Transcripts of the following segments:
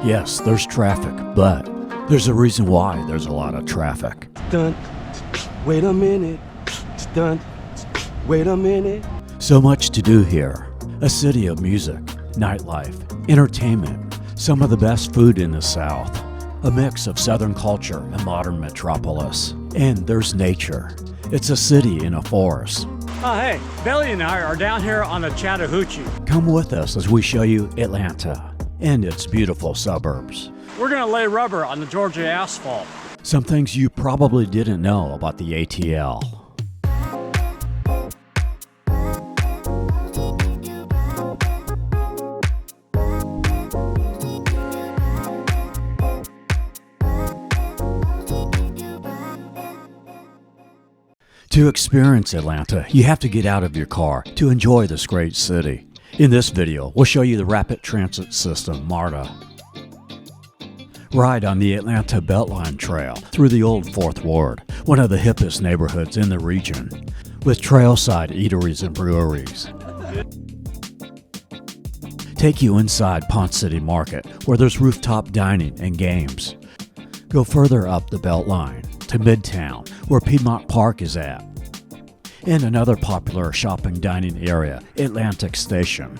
Yes, there's traffic, but there's a reason why there's a lot of traffic. Stunt. Wait a minute. Stunt. Wait a minute. So much to do here. A city of music, nightlife, entertainment, some of the best food in the South, a mix of Southern culture and modern metropolis. And there's nature. It's a city in a forest. Oh, hey, Belly and I are down here on the Chattahoochee. Come with us as we show you Atlanta and its beautiful suburbs. We're gonna lay rubber on the Georgia asphalt. Some things you probably didn't know about the ATL. To experience Atlanta, you have to get out of your car to enjoy this great city. In this video, we'll show you the rapid transit system, MARTA. Ride on the Atlanta Beltline Trail through the old 4th Ward, one of the hippest neighborhoods in the region, with trailside eateries and breweries. Take you inside Ponce City Market, where there's rooftop dining and games. Go further up the Beltline to Midtown, where Piedmont Park is at, and another popular shopping dining area, Atlantic Station.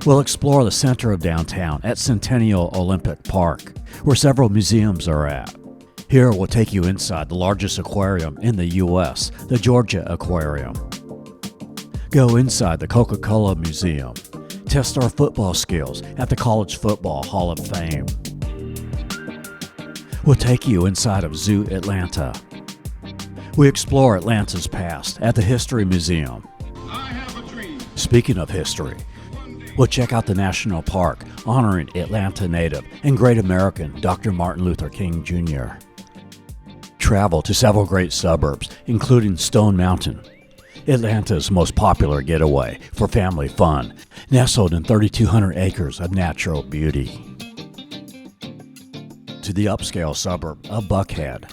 We'll explore the center of downtown at Centennial Olympic Park, where several museums are at. Here we'll take you inside the largest aquarium in the U.S., the Georgia Aquarium. Go inside the Coca Cola Museum. Test our football skills at the College Football Hall of Fame. We'll take you inside of Zoo Atlanta. We explore Atlanta's past at the History Museum. I have a dream. Speaking of history, we'll check out the National Park honoring Atlanta native and great American Dr. Martin Luther King Jr. Travel to several great suburbs, including Stone Mountain, Atlanta's most popular getaway for family fun, nestled in 3,200 acres of natural beauty. To the upscale suburb of Buckhead.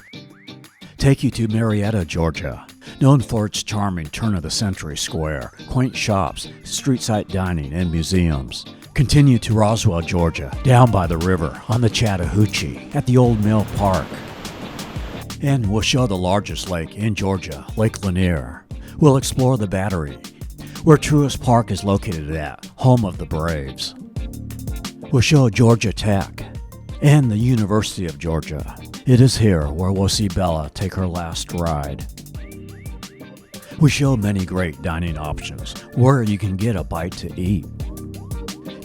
Take you to Marietta, Georgia, known for its charming turn-of-the-century square, quaint shops, street-side dining, and museums. Continue to Roswell, Georgia, down by the river on the Chattahoochee at the Old Mill Park. And we'll show the largest lake in Georgia, Lake Lanier. We'll explore the Battery, where Truist Park is located at, home of the Braves. We'll show Georgia Tech and the University of Georgia. It is here where we'll see Bella take her last ride. We show many great dining options where you can get a bite to eat.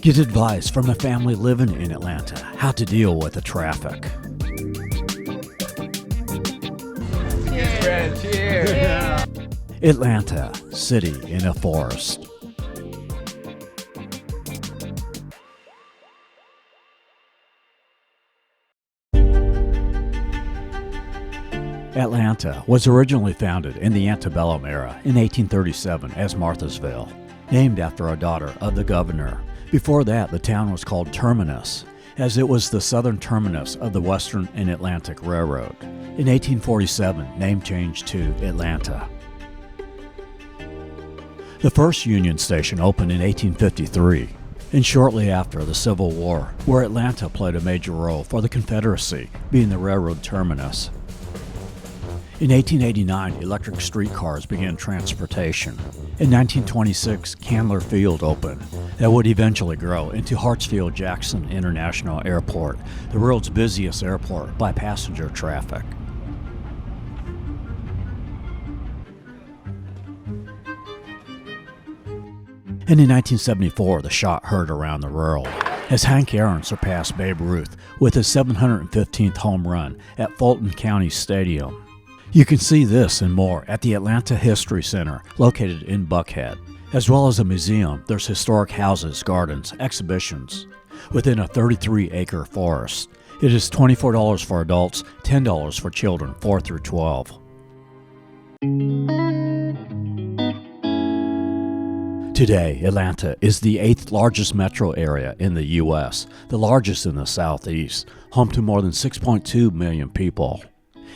Get advice from a family living in Atlanta how to deal with the traffic. Cheers. Cheers. Atlanta, city in a forest. Atlanta was originally founded in the antebellum era in 1837 as Marthasville, named after a daughter of the governor. Before that, the town was called Terminus, as it was the southern terminus of the Western and Atlantic Railroad. In 1847, name changed to Atlanta. The first Union Station opened in 1853, and shortly after the Civil War, where Atlanta played a major role for the Confederacy, being the railroad terminus. In 1889, electric streetcars began transportation. In 1926, Candler Field opened, that would eventually grow into Hartsfield-Jackson International Airport, the world's busiest airport by passenger traffic. And in 1974, the shot heard around the world, as Hank Aaron surpassed Babe Ruth with his 715th home run at Fulton County Stadium. You can see this and more at the Atlanta History Center, located in Buckhead. As well as a museum, there's historic houses, gardens, exhibitions within a 33-acre forest. It is $24 for adults, $10 for children 4 through 12. Today, Atlanta is the 8th largest metro area in the U.S., the largest in the Southeast, home to more than 6.2 million people.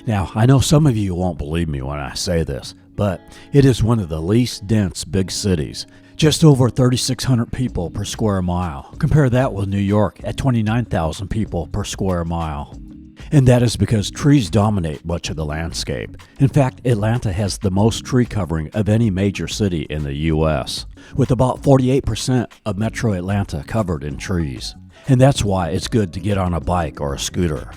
Now, I know some of you won't believe me when I say this, but it is one of the least dense big cities. Just over 3,600 people per square mile. Compare that with New York at 29,000 people per square mile. And that is because trees dominate much of the landscape. In fact, Atlanta has the most tree covering of any major city in the U.S., with about 48% of Metro Atlanta covered in trees. And that's why it's good to get on a bike or a scooter.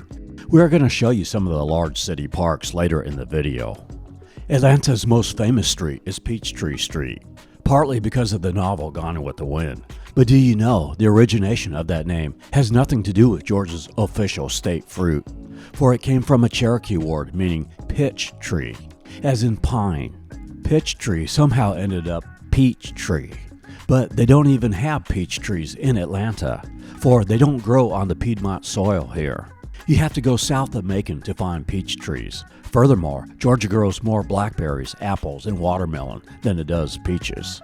We are going to show you some of the large city parks later in the video. Atlanta's most famous street is Peachtree Street, partly because of the novel Gone with the Wind. But do you know the origination of that name has nothing to do with Georgia's official state fruit, for it came from a Cherokee word meaning pitch tree, as in pine. Pitch tree somehow ended up peach tree, but they don't even have peach trees in Atlanta, for they don't grow on the Piedmont soil here. You have to go south of Macon to find peach trees. Furthermore, Georgia grows more blackberries, apples, and watermelon than it does peaches.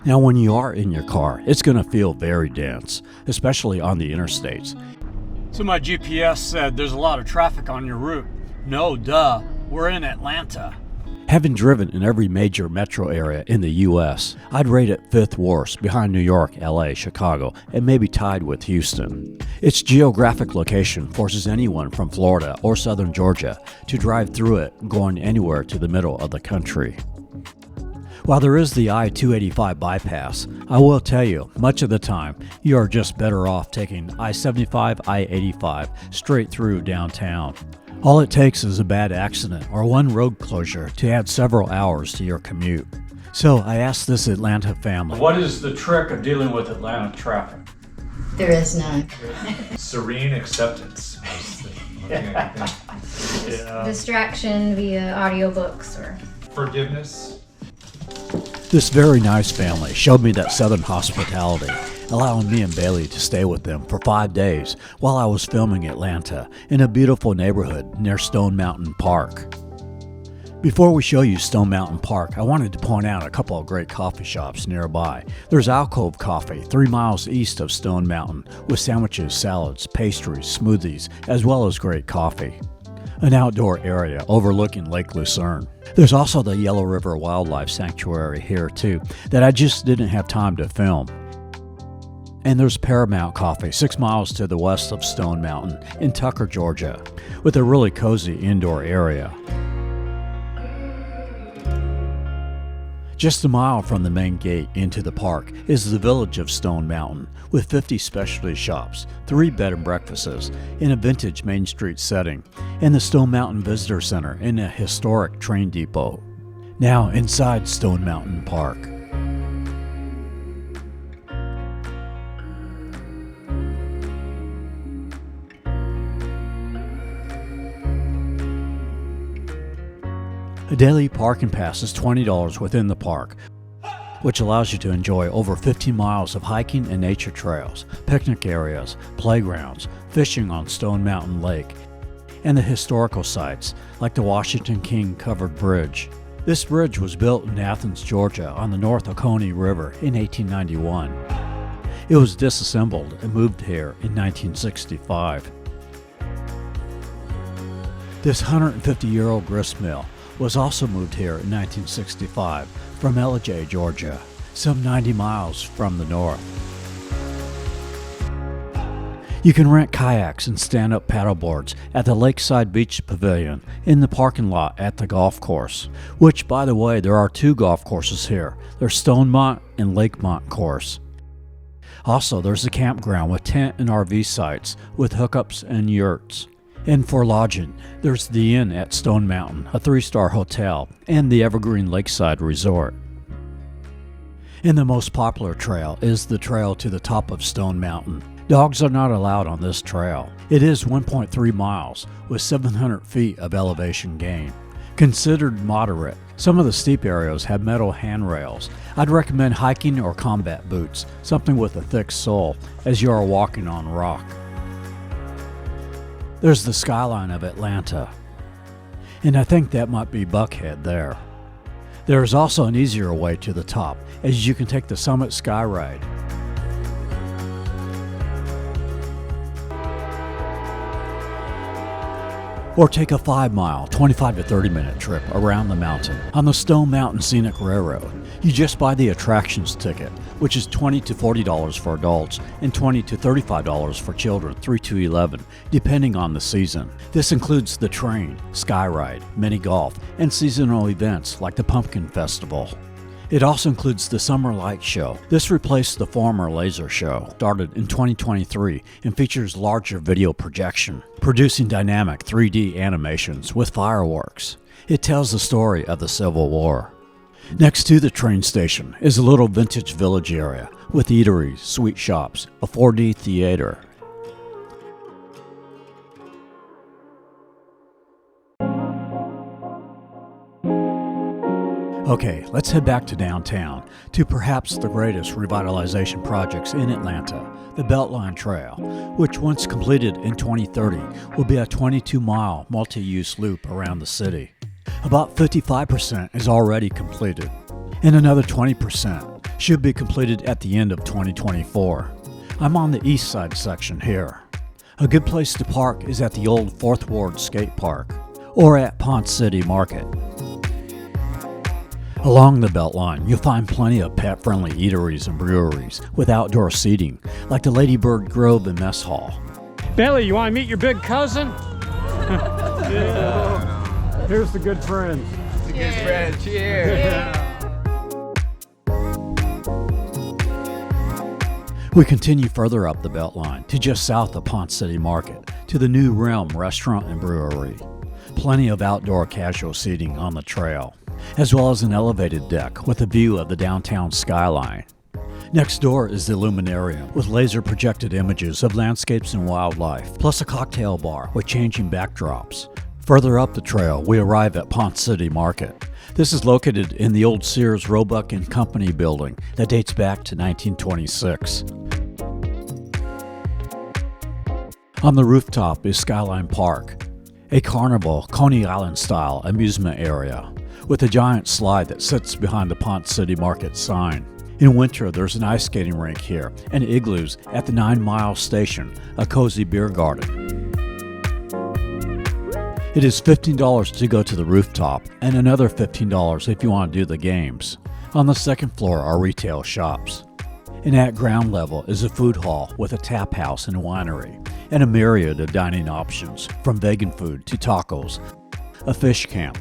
Now, when you are in your car, it's going to feel very dense, especially on the interstates. So my GPS said there's a lot of traffic on your route. No, duh, we're in Atlanta. Having driven in every major metro area in the U.S., I'd rate it fifth worst behind New York, L.A., Chicago, and maybe tied with Houston. Its geographic location forces anyone from Florida or southern Georgia to drive through it going anywhere to the middle of the country. While there is the I-285 bypass, I will tell you, much of the time, you are just better off taking I-75, I-85 straight through downtown. All it takes is a bad accident or one road closure to add several hours to your commute. So I asked this Atlanta family, What is the trick of dealing with Atlanta traffic? There is none. Serene acceptance. Distraction via audiobooks or Forgiveness. This very nice family showed me that southern hospitality, allowing me and Bailey to stay with them for 5 days while I was filming Atlanta in a beautiful neighborhood near Stone Mountain Park. Before we show you Stone Mountain Park, I wanted to point out a couple of great coffee shops nearby. There's Alcove Coffee, 3 miles east of Stone Mountain, with sandwiches, salads, pastries, smoothies, as well as great coffee. An outdoor area overlooking Lake Lucerne. There's also the Yellow River Wildlife Sanctuary here too, that I just didn't have time to film. And there's Paramount Coffee, 6 miles to the west of Stone Mountain in Tucker, Georgia, with a really cozy indoor area. Just a mile from the main gate into the park is the village of Stone Mountain, with 50 specialty shops, 3 bed and breakfasts in a vintage Main Street setting, and the Stone Mountain Visitor Center in a historic train depot. Now inside Stone Mountain Park. A daily parking pass is $20 within the park, which allows you to enjoy over 15 miles of hiking and nature trails, picnic areas, playgrounds, fishing on Stone Mountain Lake, and the historical sites like the Washington King Covered Bridge. This bridge was built in Athens, Georgia on the North Oconee River in 1891. It was disassembled and moved here in 1965. This 150-year-old grist mill was also moved here in 1965 from Ellijay, Georgia, some 90 miles from the north. You can rent kayaks and stand-up paddleboards at the Lakeside Beach Pavilion in the parking lot at the golf course, which, by the way, there are 2 golf courses here. There's Stonemont and Lakemont course. Also, there's a campground with tent and RV sites with hookups and yurts. And for lodging, there's the Inn at Stone Mountain, a 3-star hotel, and the Evergreen Lakeside Resort. And the most popular trail is the trail to the top of Stone Mountain. Dogs are not allowed on this trail. It is 1.3 miles with 700 feet of elevation gain. Considered moderate, some of the steep areas have metal handrails. I'd recommend hiking or combat boots, something with a thick sole, as you are walking on rock. There's the skyline of Atlanta, and I think that might be Buckhead there. There is also an easier way to the top, as you can take the Summit Sky Ride. Or take a 5-mile, 25 to 30-minute trip around the mountain on the Stone Mountain Scenic Railroad. You just buy the attractions ticket, which is $20 to $40 for adults and $20 to $35 for children 3 to 11, depending on the season. This includes the train, sky ride, mini golf, and seasonal events like the Pumpkin Festival. It also includes the Summer Light Show. This replaced the former laser show, started in 2023, and features larger video projection, producing dynamic 3D animations with fireworks. It tells the story of the Civil War. Next to the train station is a little vintage village area with eateries, sweet shops, a 4D theater. Okay, let's head back to downtown, to perhaps the greatest revitalization projects in Atlanta, the Beltline Trail, which once completed in 2030 will be a 22-mile multi-use loop around the city. About 55% is already completed, and another 20% should be completed at the end of 2024. I'm on the east side section here. A good place to park is at the old 4th Ward Skate Park, or at Ponce City Market. Along the Beltline, you'll find plenty of pet-friendly eateries and breweries with outdoor seating, like the Ladybird Grove and Mess Hall. Billy, you want to meet your big cousin? Yeah. Here's the good friends. The good friend. Cheers. We continue further up the Beltline to just south of Ponce City Market to the New Realm Restaurant and Brewery. Plenty of outdoor casual seating on the trail, as well as an elevated deck with a view of the downtown skyline. Next door is the Illuminarium with laser projected images of landscapes and wildlife, plus a cocktail bar with changing backdrops. Further up the trail, we arrive at Ponce City Market. This is located in the old Sears, Roebuck & Company building that dates back to 1926. On the rooftop is Skyline Park, a carnival, Coney Island-style amusement area, with a giant slide that sits behind the Ponce City Market sign. In winter, there's an ice skating rink here and igloos at the 9 Mile Station, a cozy beer garden. It is $15 to go to the rooftop and another $15 if you want to do the games. On the second floor are retail shops. And at ground level is a food hall with a tap house and winery, and a myriad of dining options, from vegan food to tacos, a fish camp,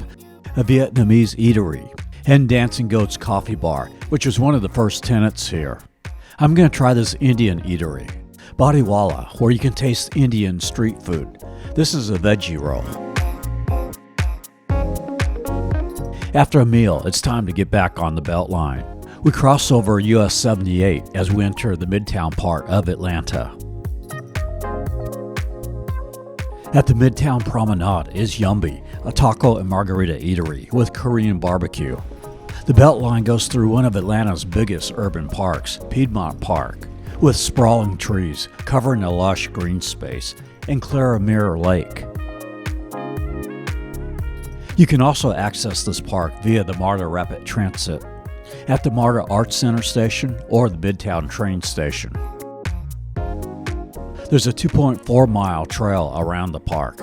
a Vietnamese eatery, and Dancing Goat's Coffee Bar, which was one of the first tenants here. I'm going to try this Indian eatery, Badiwala, where you can taste Indian street food. This is a veggie roll. After a meal, it's time to get back on the Beltline. We cross over US 78 as we enter the Midtown part of Atlanta. At the Midtown Promenade is Yumby, a taco and margarita eatery with Korean barbecue. The Beltline goes through one of Atlanta's biggest urban parks, Piedmont Park, with sprawling trees covering a lush green space and Clara Mirror Lake. You can also access this park via the MARTA Rapid Transit at the MARTA Arts Center station or the Midtown train station. There's a 2.4-mile trail around the park.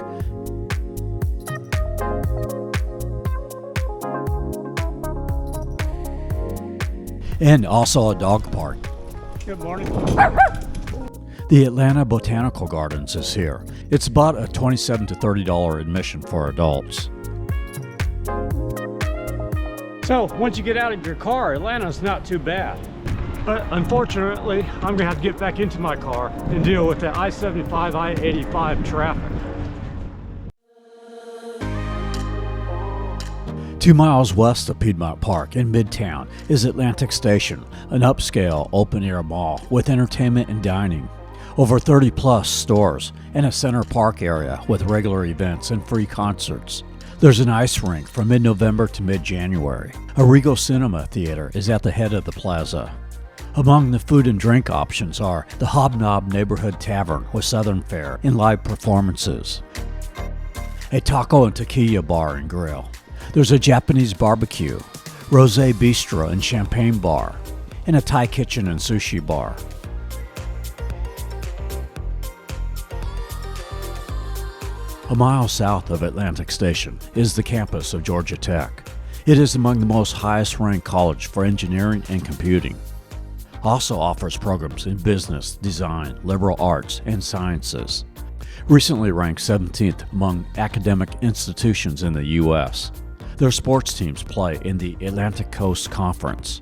And also a dog park. Good morning. The Atlanta Botanical Gardens is here. It's about a $27 to $30 admission for adults. So, once you get out of your car, Atlanta's not too bad. But unfortunately, I'm gonna have to get back into my car and deal with the I-75, I-85 traffic. 2 miles west of Piedmont Park in Midtown is Atlantic Station, an upscale open-air mall with entertainment and dining. Over 30-plus stores and a center park area with regular events and free concerts. There's an ice rink from mid-November to mid-January. A Regal Cinema Theater is at the head of the plaza. Among the food and drink options are the Hobnob Neighborhood Tavern with Southern Fare and live performances, a taco and tequila bar and grill. There's a Japanese barbecue, Rosé Bistro and Champagne Bar, and a Thai kitchen and sushi bar. A mile south of Atlantic Station is the campus of Georgia Tech. It is among the most highest-ranked college for engineering and computing. Also offers programs in business, design, liberal arts, and sciences. Recently ranked 17th among academic institutions in the U.S. Their sports teams play in the Atlantic Coast Conference.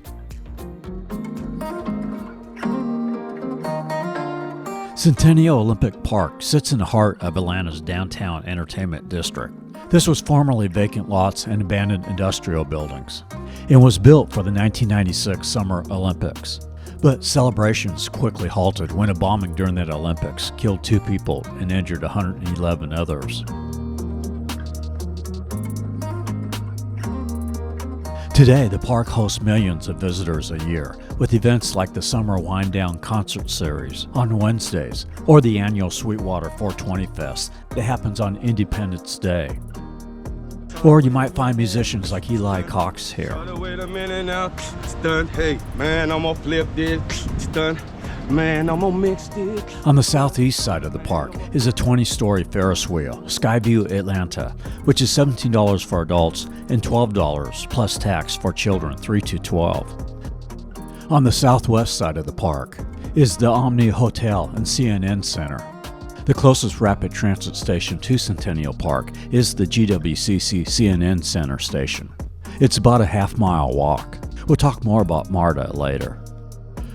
Centennial Olympic Park sits in the heart of Atlanta's downtown entertainment district. This was formerly vacant lots and abandoned industrial buildings, and was built for the 1996 Summer Olympics. But celebrations quickly halted when a bombing during that Olympics killed 2 people and injured 111 others. Today, the park hosts millions of visitors a year, with events like the Summer Wind Down Concert Series on Wednesdays, or the annual Sweetwater 420 Fest that happens on Independence Day. Or you might find musicians like Eli Cox here. Wait a minute now, it's done. Hey, man, I'm gonna flip this. It's done. Man, I'm gonna mix this. On the southeast side of the park is a 20-story Ferris wheel, Skyview Atlanta, which is $17 for adults and $12 plus tax for children 3 to 12. On the southwest side of the park is the Omni Hotel and CNN Center. The closest rapid transit station to Centennial Park is the GWCC CNN Center station. It's about a half-mile walk. We'll talk more about MARTA later.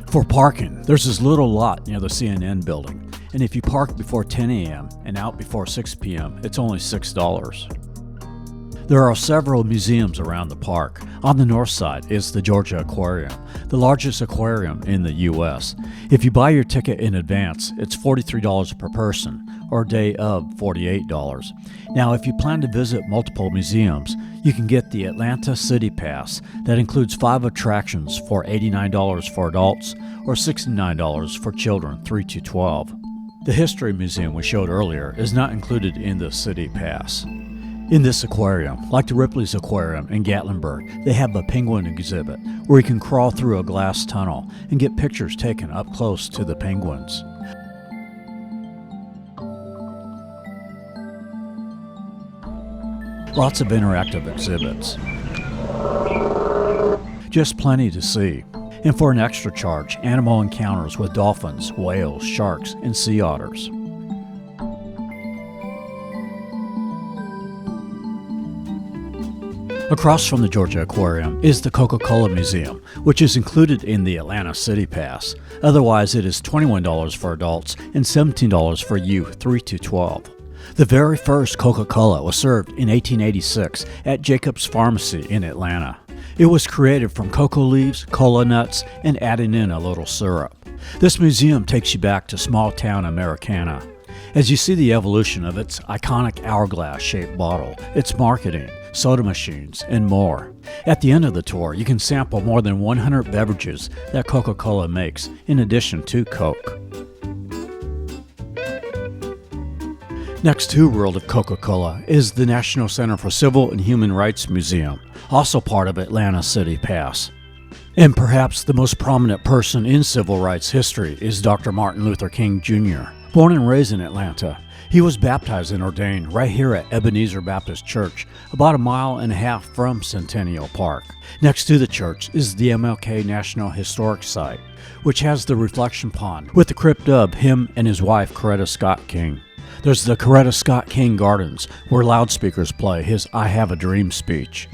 For parking, there's this little lot near the CNN building, and if you park before 10 a.m. and out before 6 p.m., it's only $6. There are several museums around the park. On the north side is the Georgia Aquarium, the largest aquarium in the U.S. If you buy your ticket in advance, it's $43 per person, or a day of $48. Now, if you plan to visit multiple museums, you can get the Atlanta City Pass that includes 5 attractions for $89 for adults or $69 for children 3 to 12. The History Museum we showed earlier is not included in the City Pass. In this aquarium, like the Ripley's Aquarium in Gatlinburg, they have a penguin exhibit where you can crawl through a glass tunnel and get pictures taken up close to the penguins. Lots of interactive exhibits. Just plenty to see. And for an extra charge, animal encounters with dolphins, whales, sharks, and sea otters. Across from the Georgia Aquarium is the Coca Cola Museum, which is included in the Atlanta City Pass. Otherwise, it is $21 for adults and $17 for youth 3 to 12. The very first Coca Cola was served in 1886 at Jacob's Pharmacy in Atlanta. It was created from cocoa leaves, cola nuts, and adding in a little syrup. This museum takes you back to small-town Americana. As you see the evolution of its iconic hourglass-shaped bottle, its marketing, soda machines, and more. At the end of the tour, you can sample more than 100 beverages that Coca-Cola makes, in addition to Coke. Next to World of Coca-Cola is the National Center for Civil and Human Rights Museum, also part of Atlanta City Pass. And perhaps the most prominent person in civil rights history is Dr. Martin Luther King Jr. Born and raised in Atlanta, he was baptized and ordained right here at Ebenezer Baptist Church, about 1.5 miles from Centennial Park. Next to the church is the MLK National Historic Site, which has the reflection pond with the crypt of him and his wife, Coretta Scott King. There's the Coretta Scott King Gardens, where loudspeakers play his I Have a Dream speech.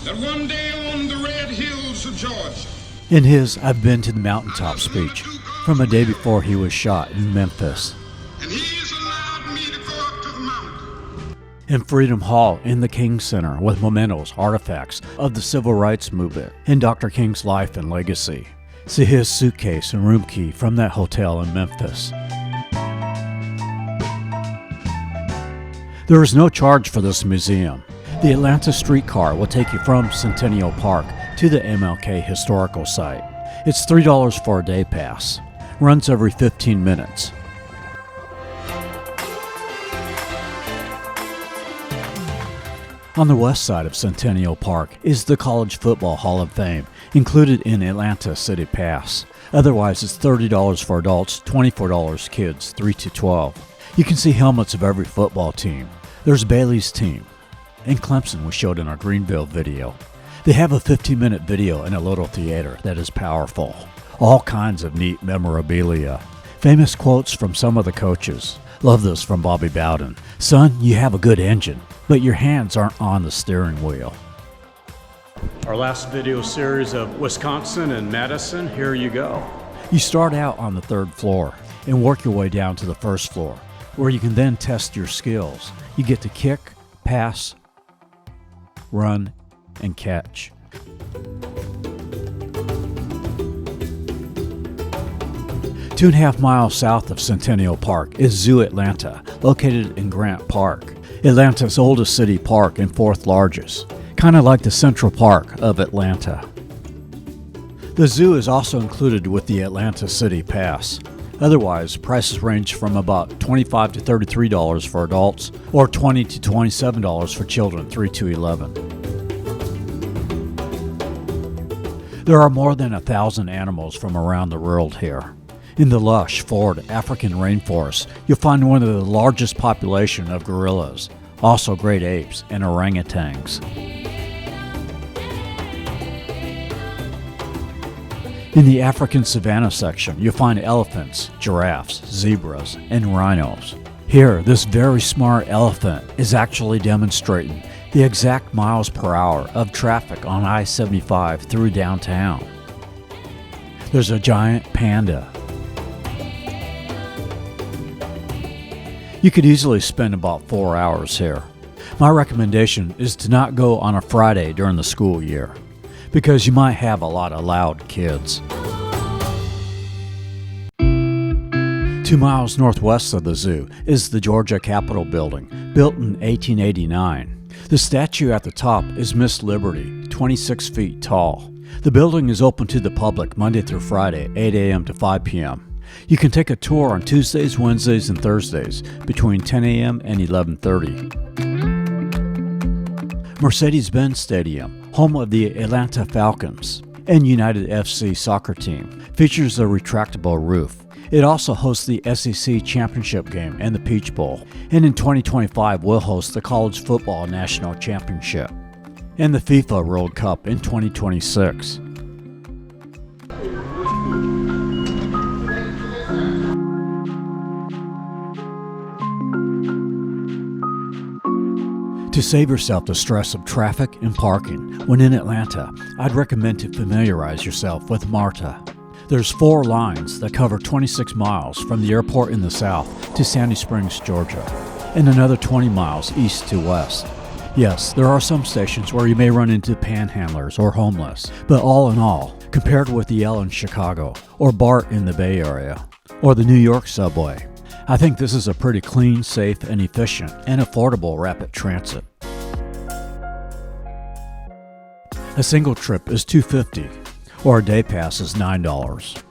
That one day on the red hills of Georgia. In his I've Been to the Mountaintop speech, from a day before he was shot in Memphis. And he's allowed me to go up to the mountain. In Freedom Hall in the King Center with mementos, artifacts of the civil rights movement and Dr. King's life and legacy. See his suitcase and room key from that hotel in Memphis. There is no charge for this museum. The Atlanta streetcar will take you from Centennial Park to the MLK Historical Site. It's $3 for a day pass. Runs every 15 minutes. On the west side of Centennial Park is the College Football Hall of Fame, included in Atlanta City Pass. Otherwise, it's $30 for adults, $24 kids 3 to 12. You can see helmets of every football team. There's Bailey's team. And Clemson we showed in our Greenville video. They have a 15-minute video in a little theater that is powerful. All kinds of neat memorabilia. Famous quotes from some of the coaches. Love this from Bobby Bowden. Son, you have a good engine, but your hands aren't on the steering wheel. Our last video series of Wisconsin and Madison, here you go. You start out on the 3rd floor and work your way down to the 1st floor, where you can then test your skills. You get to kick, pass, run, and catch. Two and a half miles south of Centennial Park is Zoo Atlanta, located in Grant Park. Atlanta's oldest city park and 4th largest, kind of like the Central Park of Atlanta. The zoo is also included with the Atlanta City Pass. Otherwise, prices range from about $25 to $33 for adults or $20 to $27 for children 3 to 11. There are more than 1,000 animals from around the world here. In the lush, forward African rainforest, you'll find one of the largest population of gorillas, also great apes and orangutans. In the African savanna section, you'll find elephants, giraffes, zebras, and rhinos. Here, this very smart elephant is actually demonstrating the exact miles per hour of traffic on I-75 through downtown. There's a giant panda. You could easily spend about 4 hours here. My recommendation is to not go on a Friday during the school year, because you might have a lot of loud kids. 2 miles northwest of the zoo is the Georgia Capitol Building, built in 1889. The statue at the top is Miss Liberty, 26 feet tall. The building is open to the public Monday through Friday, 8 a.m. to 5 p.m. You can take a tour on Tuesdays, Wednesdays, and Thursdays between 10 a.m. and 11:30. Mercedes-Benz Stadium, home of the Atlanta Falcons and United FC soccer team, features a retractable roof. It also hosts the SEC Championship game and the Peach Bowl, and in 2025 will host the College Football National Championship and the FIFA World Cup in 2026. To save yourself the stress of traffic and parking when in Atlanta, I'd recommend to familiarize yourself with MARTA. There's 4 lines that cover 26 miles from the airport in the south to Sandy Springs, Georgia, and another 20 miles east to west. Yes, there are some stations where you may run into panhandlers or homeless, but all in all, compared with the L in Chicago, or BART in the Bay Area, or the New York subway, I think this is a pretty clean, safe, and efficient and affordable rapid transit. A single trip is $2.50, or a day pass is $9.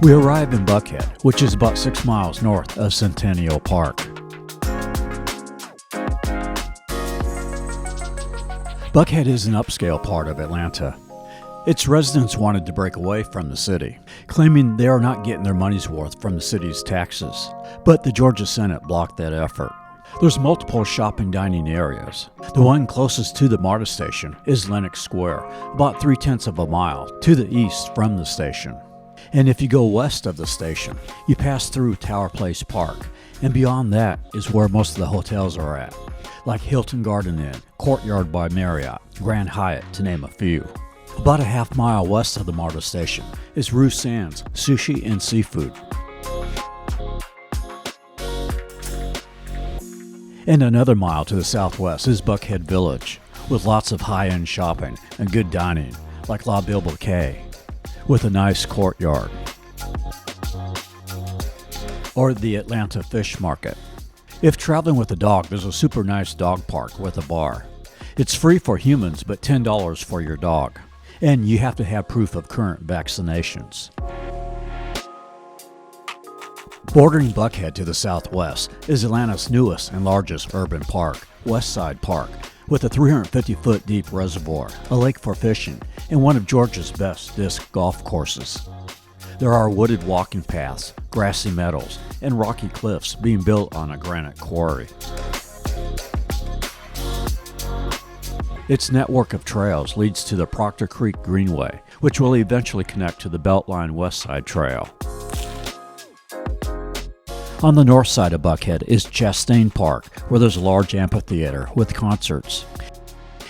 We arrive in Buckhead, which is about 6 miles north of Centennial Park. Buckhead is an upscale part of Atlanta. Its residents wanted to break away from the city, claiming they are not getting their money's worth from the city's taxes. But the Georgia Senate blocked that effort. There's multiple shopping dining areas. The one closest to the MARTA station is Lenox Square, about 3/10 of a mile to the east from the station. And if you go west of the station, you pass through Tower Place Park, and beyond that is where most of the hotels are at, like Hilton Garden Inn, Courtyard by Marriott, Grand Hyatt, to name a few. About a half mile west of the MARTA station is Rue Sands Sushi and Seafood. And another mile to the southwest is Buckhead Village, with lots of high-end shopping and good dining, like La Bilboquet, with a nice courtyard. Or the Atlanta Fish Market. If traveling with a dog, there's a super nice dog park with a bar. It's free for humans, but $10 for your dog. And you have to have proof of current vaccinations. Bordering Buckhead to the southwest is Atlanta's newest and largest urban park, Westside Park, with a 350-foot deep reservoir, a lake for fishing, and one of Georgia's best disc golf courses. There are wooded walking paths, grassy meadows, and rocky cliffs being built on a granite quarry. Its network of trails leads to the Proctor Creek Greenway, which will eventually connect to the Beltline West Side Trail. On the north side of Buckhead is Chastain Park, where there's a large amphitheater with concerts.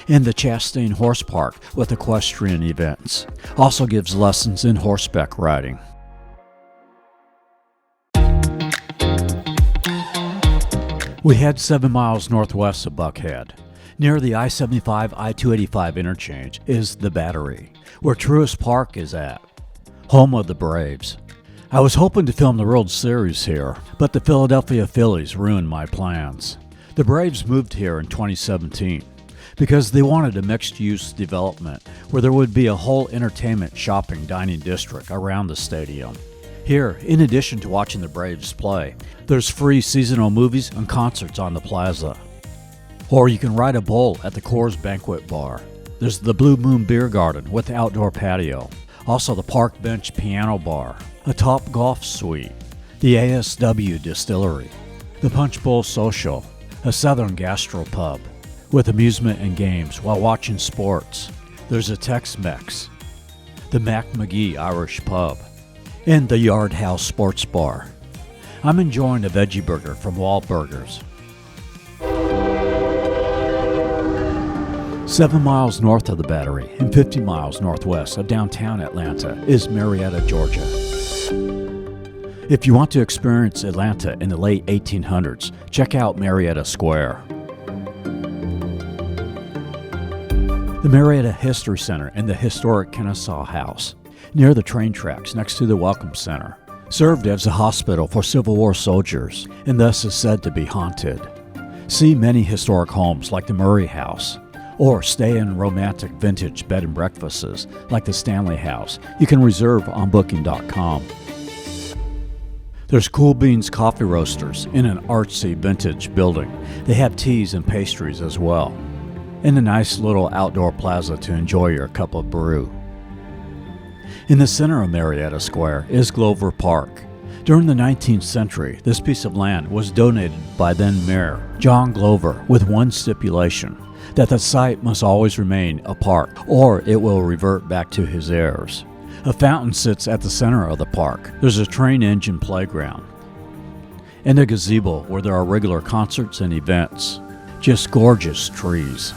And the Chastain Horse Park with equestrian events. Also gives lessons in horseback riding. We head 7 miles northwest of Buckhead. Near the I-75 I-285 interchange is the Battery, where Truist Park is at, home of the Braves. I was hoping to film the World Series here, but the Philadelphia Phillies ruined my plans. The Braves moved here in 2017 because they wanted a mixed-use development where there would be a whole entertainment, shopping, dining district around the stadium. Here, in addition to watching the Braves play, there's free seasonal movies and concerts on the plaza. Or you can ride a bull at the Coors Banquet Bar. There's the Blue Moon Beer Garden with outdoor patio. Also the Park Bench Piano Bar, a Top Golf Suite, the ASW Distillery, the Punch Bowl Social, a Southern Gastropub, with amusement and games while watching sports. There's a Tex-Mex, the Mac McGee Irish Pub, and the Yard House Sports Bar. I'm enjoying a veggie burger from Wahlburgers. 7 miles north of the Battery and 50 miles northwest of downtown Atlanta is Marietta, Georgia. If you want to experience Atlanta in the late 1800s, check out Marietta Square. The Marietta History Center and the historic Kennesaw House, near the train tracks next to the Welcome Center, served as a hospital for Civil War soldiers and thus is said to be haunted. See many historic homes like the Murray House, or stay in romantic vintage bed and breakfasts like the Stanley House. You can reserve on Booking.com. There's Cool Beans Coffee Roasters in an artsy vintage building. They have teas and pastries as well, and a nice little outdoor plaza to enjoy your cup of brew. In the center of Marietta Square is Glover Park. During the 19th century, this piece of land was donated by then Mayor John Glover with one stipulation, that the site must always remain a park, or it will revert back to his heirs. A fountain sits at the center of the park. There's a train engine playground, and a gazebo where there are regular concerts and events. Just gorgeous trees.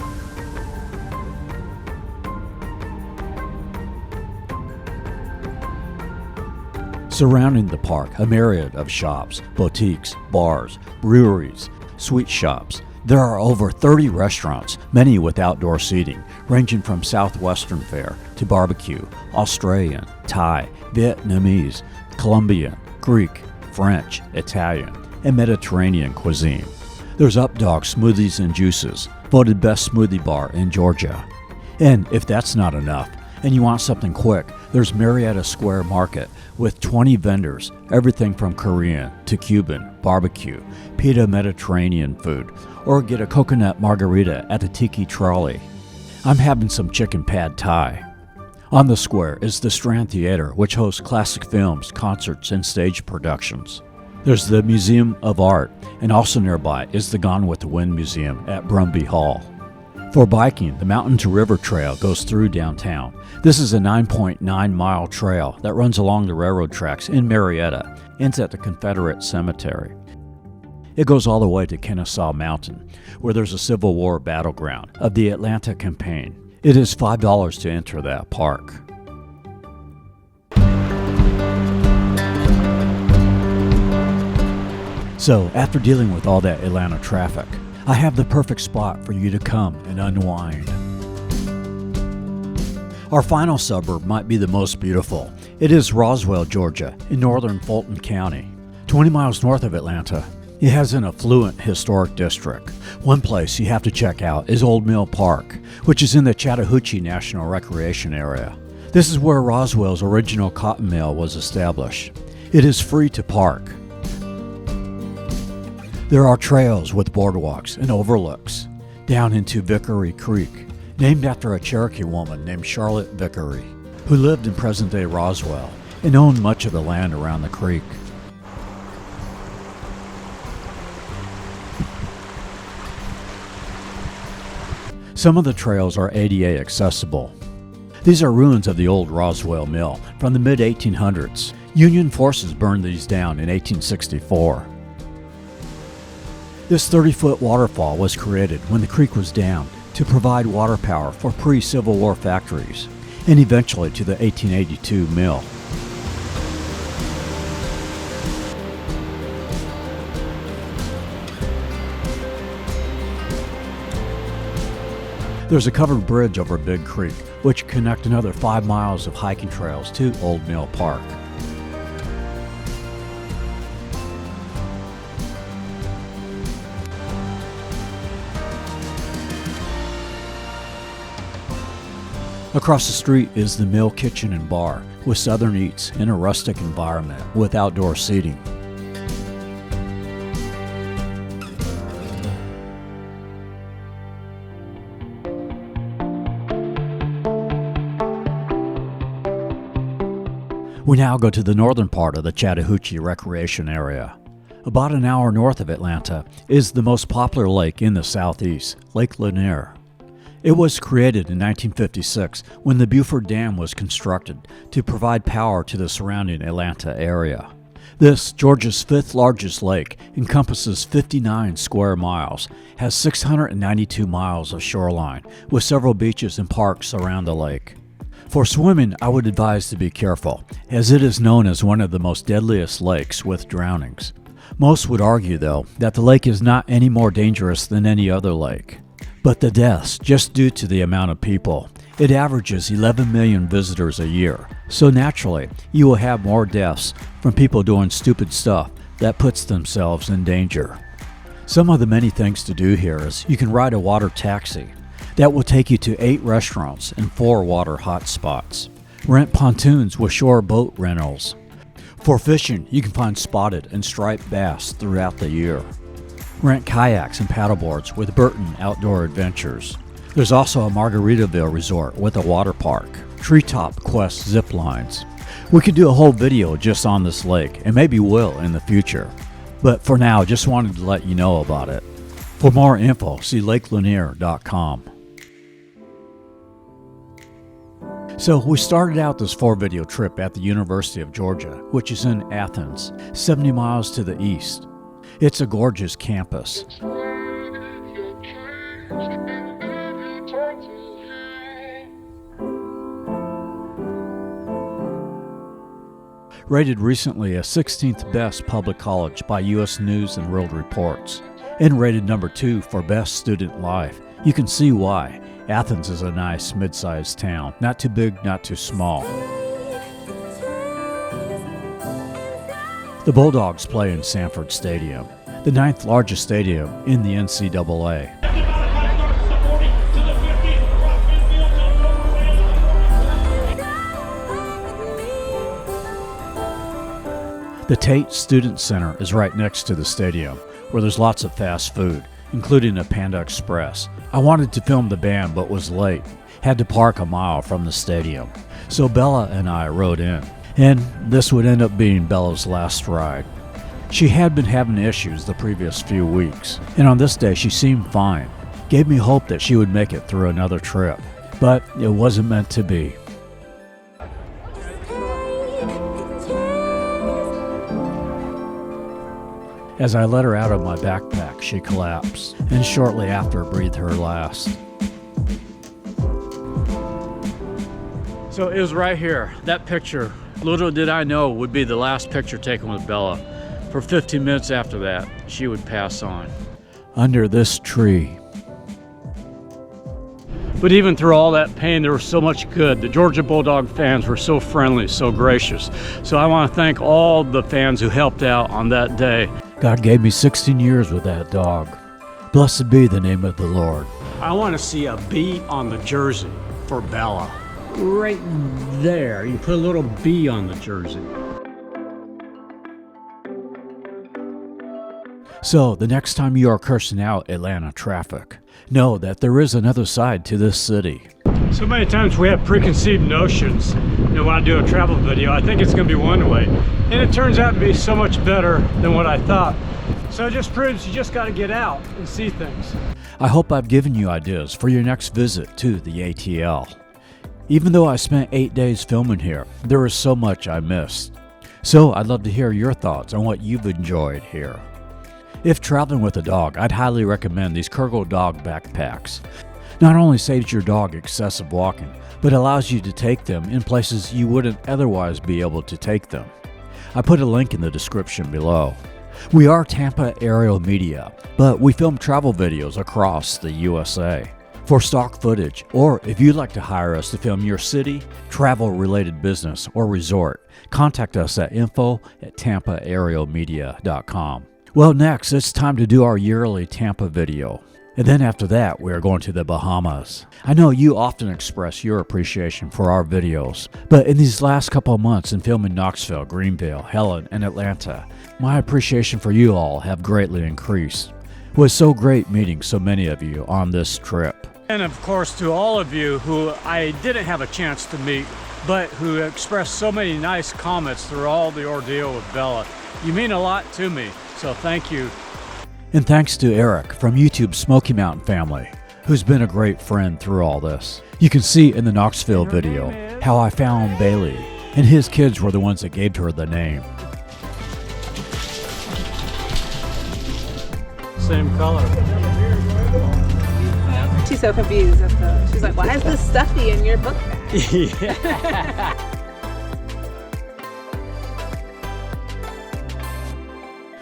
Surrounding the park, a myriad of shops, boutiques, bars, breweries, sweet shops. There are over 30 restaurants, many with outdoor seating, ranging from Southwestern fare to barbecue, Australian, Thai, Vietnamese, Colombian, Greek, French, Italian, and Mediterranean cuisine. There's Updog Smoothies and Juices, voted best smoothie bar in Georgia. And if that's not enough, and you want something quick, there's Marietta Square Market with 20 vendors, everything from Korean to Cuban, barbecue, pita Mediterranean food, or get a coconut margarita at the Tiki Trolley. I'm having some chicken pad thai. On the square is the Strand Theater, which hosts classic films, concerts, and stage productions. There's the Museum of Art, and also nearby is the Gone with the Wind Museum at Brumby Hall. For biking, the Mountain to River Trail goes through downtown. This is a 9.9-mile trail that runs along the railroad tracks in Marietta, ends at the Confederate Cemetery. It goes all the way to Kennesaw Mountain, where there's a Civil War battleground of the Atlanta campaign. It is $5 to enter that park. So, after dealing with all that Atlanta traffic, I have the perfect spot for you to come and unwind. Our final suburb might be the most beautiful. It is Roswell, Georgia, in northern Fulton County, 20 miles north of Atlanta. It has an affluent historic district. One place you have to check out is Old Mill Park, which is in the Chattahoochee National Recreation Area. This is where Roswell's original cotton mill was established. It is free to park. There are trails with boardwalks and overlooks down into Vickery Creek, named after a Cherokee woman named Charlotte Vickery, who lived in present-day Roswell and owned much of the land around the creek. Some of the trails are ADA accessible. These are ruins of the old Roswell mill from the mid-1800s. Union forces burned these down in 1864. This 30-foot waterfall was created when the creek was dammed to provide water power for pre-Civil War factories, and eventually to the 1882 mill. There's a covered bridge over Big Creek, which connect another 5 miles of hiking trails to Old Mill Park. Across the street is the mill kitchen and bar, with Southern eats in a rustic environment with outdoor seating. We now go to the northern part of the Chattahoochee Recreation Area. About an hour north of Atlanta is the most popular lake in the southeast, Lake Lanier. It was created in 1956 when the Buford Dam was constructed to provide power to the surrounding Atlanta area. This, Georgia's fifth largest lake, encompasses 59 square miles, has 692 miles of shoreline, with several beaches and parks around the lake. For swimming, I would advise to be careful, as it is known as one of the most deadliest lakes with drownings. Most would argue, though, that the lake is not any more dangerous than any other lake. But the deaths, just due to the amount of people, it averages 11 million visitors a year. So naturally, you will have more deaths from people doing stupid stuff that puts themselves in danger. Some of the many things to do here is you can ride a water taxi. That will take you to 8 restaurants and 4 water hot spots. Rent pontoons with shore boat rentals. For fishing, you can find spotted and striped bass throughout the year. Rent kayaks and paddleboards with Burton Outdoor Adventures. There's also a Margaritaville resort with a water park. Treetop Quest zip lines. We could do a whole video just on this lake, and maybe will in the future. But for now, just wanted to let you know about it. For more info, see lakelanier.com. So we started out this 4-video trip at the University of Georgia, which is in Athens, 70 miles to the east. It's a gorgeous campus. Rated recently a 16th best public college by U.S. News and World Reports, and rated number 2 for best student life. You can see why. Athens is a nice mid-sized town, not too big, not too small. The Bulldogs play in Sanford Stadium, the 9th largest stadium in the NCAA. The Tate Student Center is right next to the stadium, where there's lots of fast food, including a Panda Express. I wanted to film the band but was late. Had to park a mile from the stadium. So Bella and I rode in, and this would end up being Bella's last ride. She had been having issues the previous few weeks, and on this day she seemed fine. Gave me hope that she would make it through another trip, but it wasn't meant to be. As I let her out of my backpack, she collapsed, and shortly after breathed her last. So it was right here, that picture. Little did I know would be the last picture taken with Bella. For 15 minutes after that, she would pass on. Under this tree. But even through all that pain, there was so much good. The Georgia Bulldog fans were so friendly, so gracious. So I want to thank all the fans who helped out on that day. God gave me 16 years with that dog. Blessed be the name of the Lord. I want to see a B on the jersey for Bella. Right there, you put a little B on the jersey. So, the next time you are cursing out Atlanta traffic, know that there is another side to this city. So many times we have preconceived notions. When I do a travel video, I think it's going to be one way. And it turns out to be so much better than what I thought. So it just proves you just got to get out and see things. I hope I've given you ideas for your next visit to the ATL. Even though I spent 8 days filming here, there is so much I missed. So I'd love to hear your thoughts on what you've enjoyed here. If traveling with a dog, I'd highly recommend these Kurgle dog backpacks. Not only saves your dog excessive walking, but allows you to take them in places you wouldn't otherwise be able to take them. I put a link in the description below. We are Tampa Aerial Media, but we film travel videos across the USA. For stock footage, or if you'd like to hire us to film your city, travel-related business, or resort, contact us at info@tampaaerialmedia.com. Well, next, it's time to do our yearly Tampa video. And then after that, we are going to the Bahamas. I know you often express your appreciation for our videos, but in these last couple of months in filming Knoxville, Greenville, Helen, and Atlanta, my appreciation for you all have greatly increased. It was so great meeting so many of you on this trip. And of course, to all of you who I didn't have a chance to meet, but who expressed so many nice comments through all the ordeal with Bella. You mean a lot to me, so thank you. And thanks to Eric from YouTube's Smoky Mountain family, who's been a great friend through all this. You can see in the Knoxville video how I found Bailey, and his kids were the ones that gave her the name. Same color. She's so confused. She's like, why is this stuffy in your book bag? Yeah.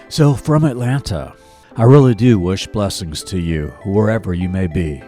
So from Atlanta, I really do wish blessings to you wherever you may be.